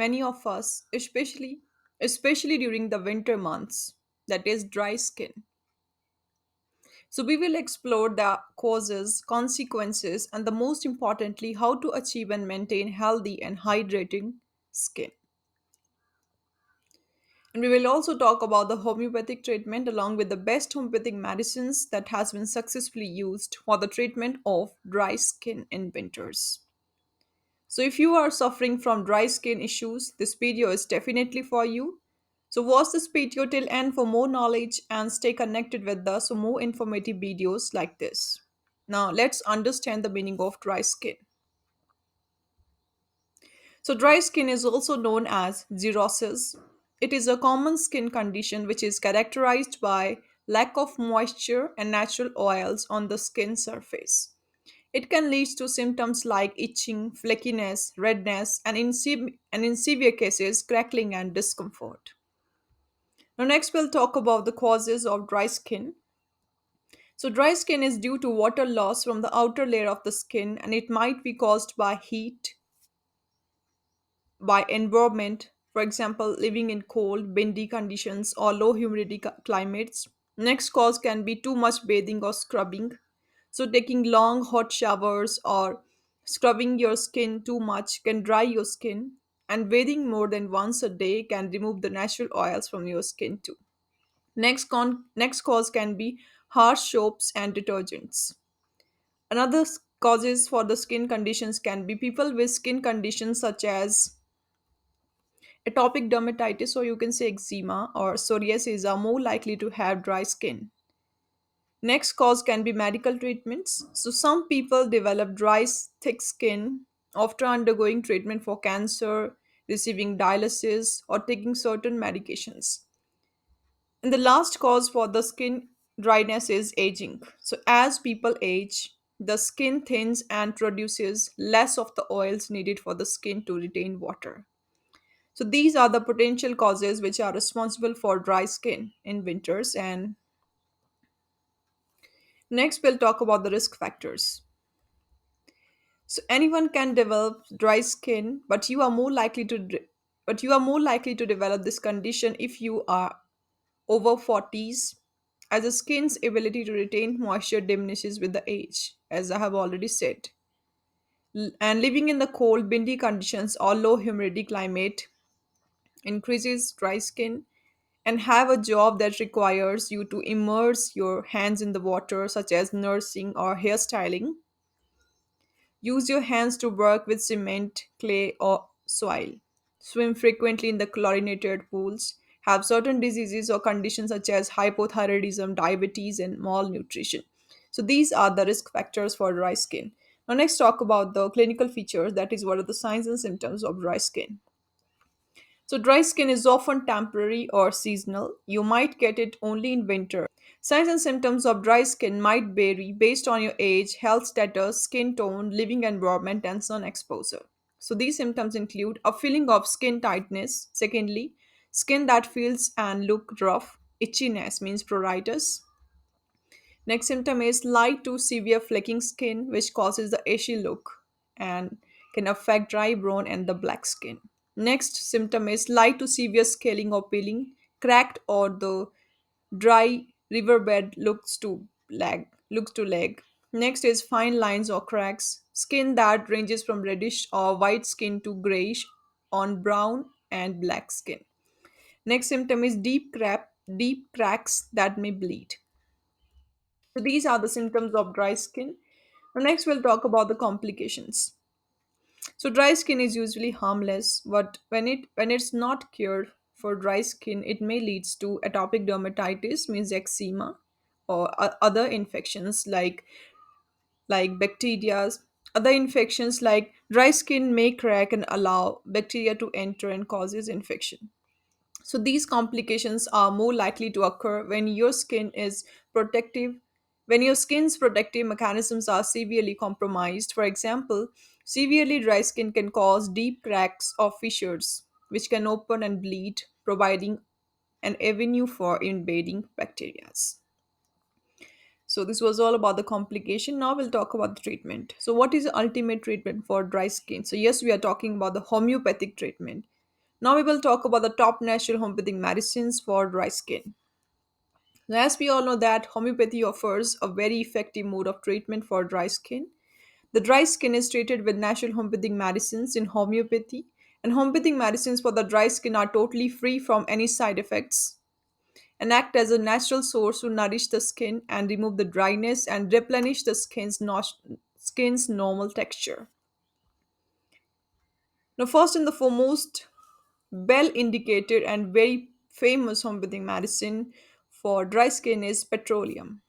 many of us, especially during the winter months, that is dry skin. So we will explore the causes, consequences, and the most importantly, how to achieve and maintain healthy and hydrating skin. And we will also talk about the homeopathic treatment along with the best homeopathic medicines that has been successfully used for the treatment of dry skin in winters. So if you are suffering from dry skin issues, this video is definitely for you. So watch this video till end for more knowledge and stay connected with us for more informative videos like this. Now let's understand the meaning of dry skin. So, dry skin is also known as xerosis. It is a common skin condition which is characterized by lack of moisture and natural oils on the skin surface. It can lead to symptoms like itching, flakiness, redness, and in severe cases, crackling and discomfort. Now, next, we'll talk about the causes of dry skin. So, dry skin is due to water loss from the outer layer of the skin, and it might be caused by heat, by environment, for example, living in cold, windy conditions or low humidity climates. Next cause can be too much bathing or scrubbing. So, taking long hot showers or scrubbing your skin too much can dry your skin, and bathing more than once a day can remove the natural oils from your skin too. Next cause can be harsh soaps and detergents. Another causes for the skin conditions can be people with skin conditions such as atopic dermatitis, or you can say eczema or psoriasis, are more likely to have dry skin. Next cause can be medical treatments. So, some people develop dry, thick skin after undergoing treatment for cancer, receiving dialysis, or taking certain medications. And the last cause for the skin dryness is aging. So, as people age, the skin thins and produces less of the oils needed for the skin to retain water. So these are the potential causes which are responsible for dry skin in winters. And next, we'll talk about the risk factors. So anyone can develop dry skin, but you are more likely to develop this condition if you are over 40s, as the skin's ability to retain moisture diminishes with the age, as I have already said. And living in the cold, windy conditions or low humidity climate increases dry skin, and have a job that requires you to immerse your hands in the water, such as nursing or hairstyling. Use your hands to work with cement, clay, or soil. Swim frequently in the chlorinated pools. Have certain diseases or conditions such as hypothyroidism, diabetes, and malnutrition. So, these are the risk factors for dry skin. Now, next, talk about the clinical features, that is, what are the signs and symptoms of dry skin. So, dry skin is often temporary or seasonal. You might get it only in winter. Signs and symptoms of dry skin might vary based on your age, health status, skin tone, living environment, and sun exposure. So, these symptoms include a feeling of skin tightness. Secondly, skin that feels and look rough. Itchiness means pruritus. Next symptom is light to severe flaking skin, which causes the ashy look and can affect dry brown and the black skin. Next symptom is light to severe scaling or peeling, cracked or the dry riverbed looks to leg. Next is fine lines or cracks, skin that ranges from reddish or white skin to grayish on brown and black skin. Next symptom is deep cracks that may bleed. So these are the symptoms of dry skin. Now next we'll talk about the complications. So dry skin is usually harmless, but when it's not cured for dry skin, it may leads to atopic dermatitis, means eczema, or other infections like bacteria. Other infections like dry skin may crack and allow bacteria to enter and causes infection. So these complications are more likely to occur protective when your skin's protective mechanisms are severely compromised. For example, severely dry skin can cause deep cracks or fissures, which can open and bleed, providing an avenue for invading bacteria. So this was all about the complication. Now we'll talk about the treatment. So what is the ultimate treatment for dry skin? So yes, we are talking about the homeopathic treatment. Now we will talk about the top natural homeopathic medicines for dry skin. Now, as we all know that homeopathy offers a very effective mode of treatment for dry skin. The dry skin is treated with natural homeopathic medicines in homeopathy, and homeopathic medicines for the dry skin are totally free from any side effects and act as a natural source to nourish the skin and remove the dryness and replenish the skin's normal texture. Now, first and the foremost, well indicated and very famous homeopathic medicine for dry skin is petroleum.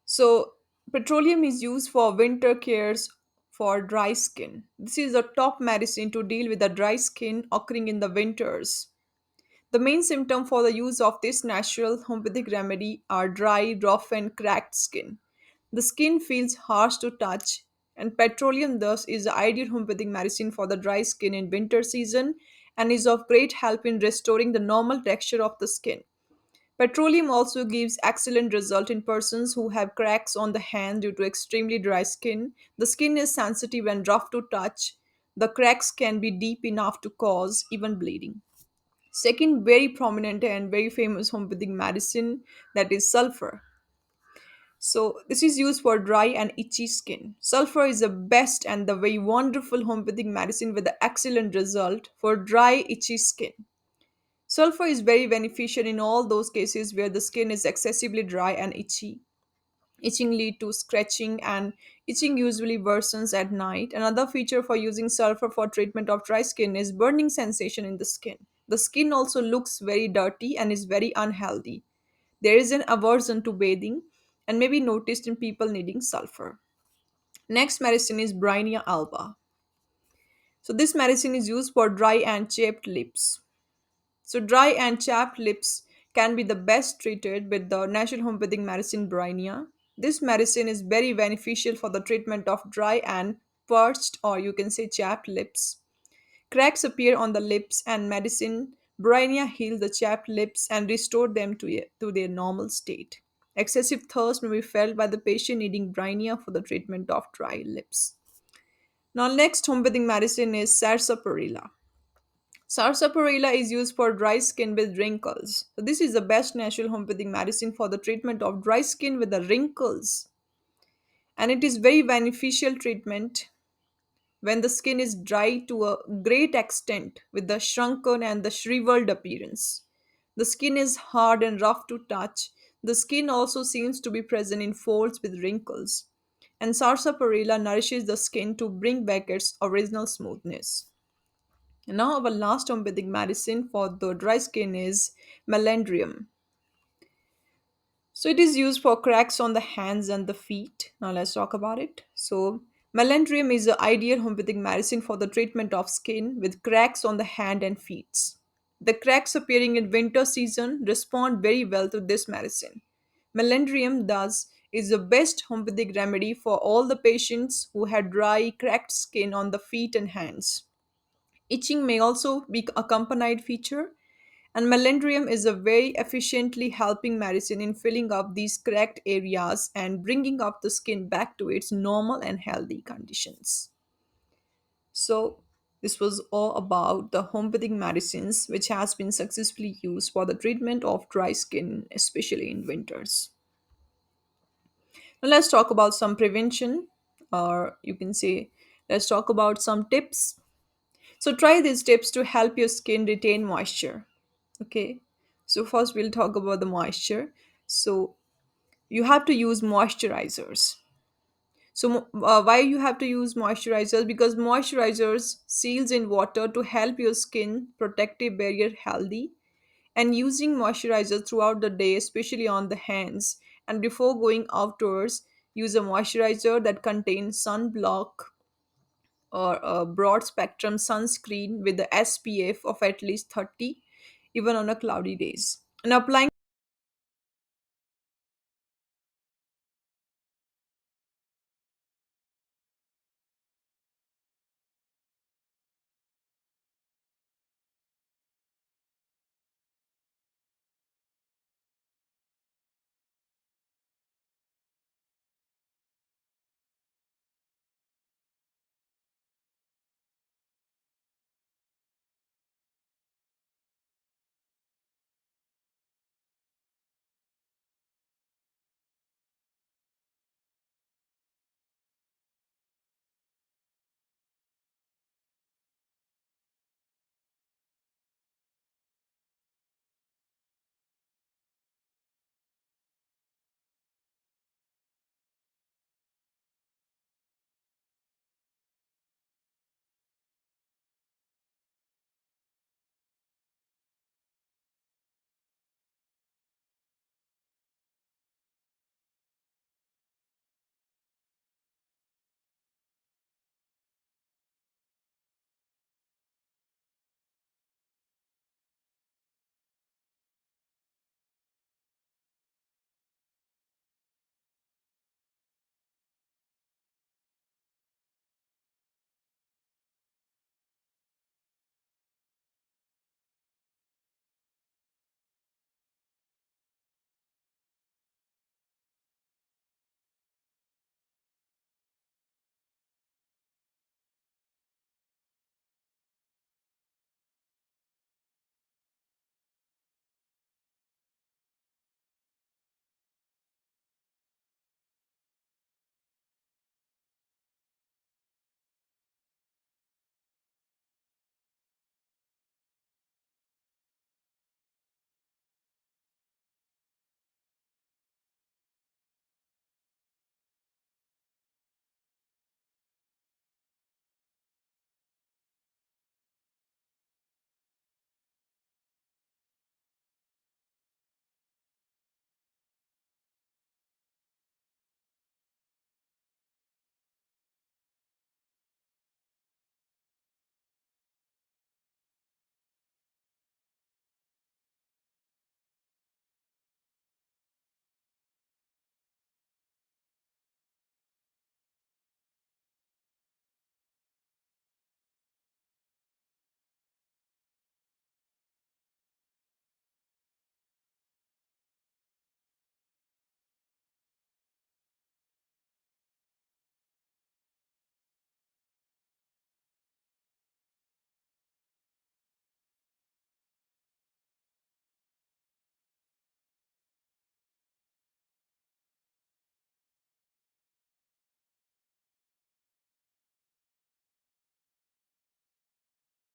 So, petroleum is used for winter cares for dry skin. This is a top medicine to deal with the dry skin occurring in the winters. The main symptom for the use of this natural homeopathic remedy are dry, rough, and cracked skin. The skin feels harsh to touch, and petroleum thus is the ideal homeopathic medicine for the dry skin in winter season and is of great help in restoring the normal texture of the skin. Petroleum also gives excellent result in persons who have cracks on the hand due to extremely dry skin. The skin is sensitive and rough to touch. The cracks can be deep enough to cause even bleeding. Second, very prominent and very famous homeopathic medicine, that is sulfur. So this is used for dry and itchy skin. Sulfur is the best and the very wonderful homeopathic medicine with the excellent result for dry itchy skin. Sulfur is very beneficial in all those cases where the skin is excessively dry and itchy. Itching lead to scratching, and itching usually worsens at night. Another feature for using sulfur for treatment of dry skin is burning sensation in the skin. The skin also looks very dirty and is very unhealthy. There is an aversion to bathing and may be noticed in people needing sulfur. Next medicine is Briia alba. So this medicine is used for dry and chapped lips. So dry and chapped lips can be the best treated with the natural homeopathic medicine Briia. This medicine is very beneficial for the treatment of dry and parched, or you can say chapped lips. Cracks appear on the lips, and medicine Briia heals the chapped lips and restore them to their normal state. Excessive thirst may be felt by the patient needing Briia for the treatment of dry lips. Now, next homeopathic medicine is Sarsaparilla. Sarsaparilla is used for dry skin with wrinkles. So this is the best natural homeopathic medicine for the treatment of dry skin with the wrinkles. And it is very beneficial treatment when the skin is dry to a great extent with the shrunken and the shriveled appearance. The skin is hard and rough to touch. The skin also seems to be present in folds with wrinkles. And sarsaparilla nourishes the skin to bring back its original smoothness. And now our last homeopathic medicine for the dry skin is Meldonium. So it is used for cracks on the hands and the feet. Now let's talk about it. So Meldonium is the ideal homeopathic medicine for the treatment of skin with cracks on the hand and feet. The cracks appearing in winter season respond very well to this medicine. Meldonium thus is the best homeopathic remedy for all the patients who had dry, cracked skin on the feet and hands. Itching may also be accompanied feature, and Meldonium is a very efficiently helping medicine in filling up these cracked areas and bringing up the skin back to its normal and healthy conditions. So this was all about the homeopathic medicines which has been successfully used for the treatment of dry skin, especially in winters. Now let's talk about some prevention, or you can say let's talk about some tips. So try these tips to help your skin retain moisture. Okay. So first we'll talk about the moisture. So you have to use moisturizers. So why you have to use moisturizers? Because moisturizers seals in water to help your skin protective barrier healthy, and using moisturizers throughout the day, especially on the hands and before going outdoors, use a moisturizer that contains sunblock or a broad spectrum sunscreen with the SPF of at least 30, even on a cloudy days. And applying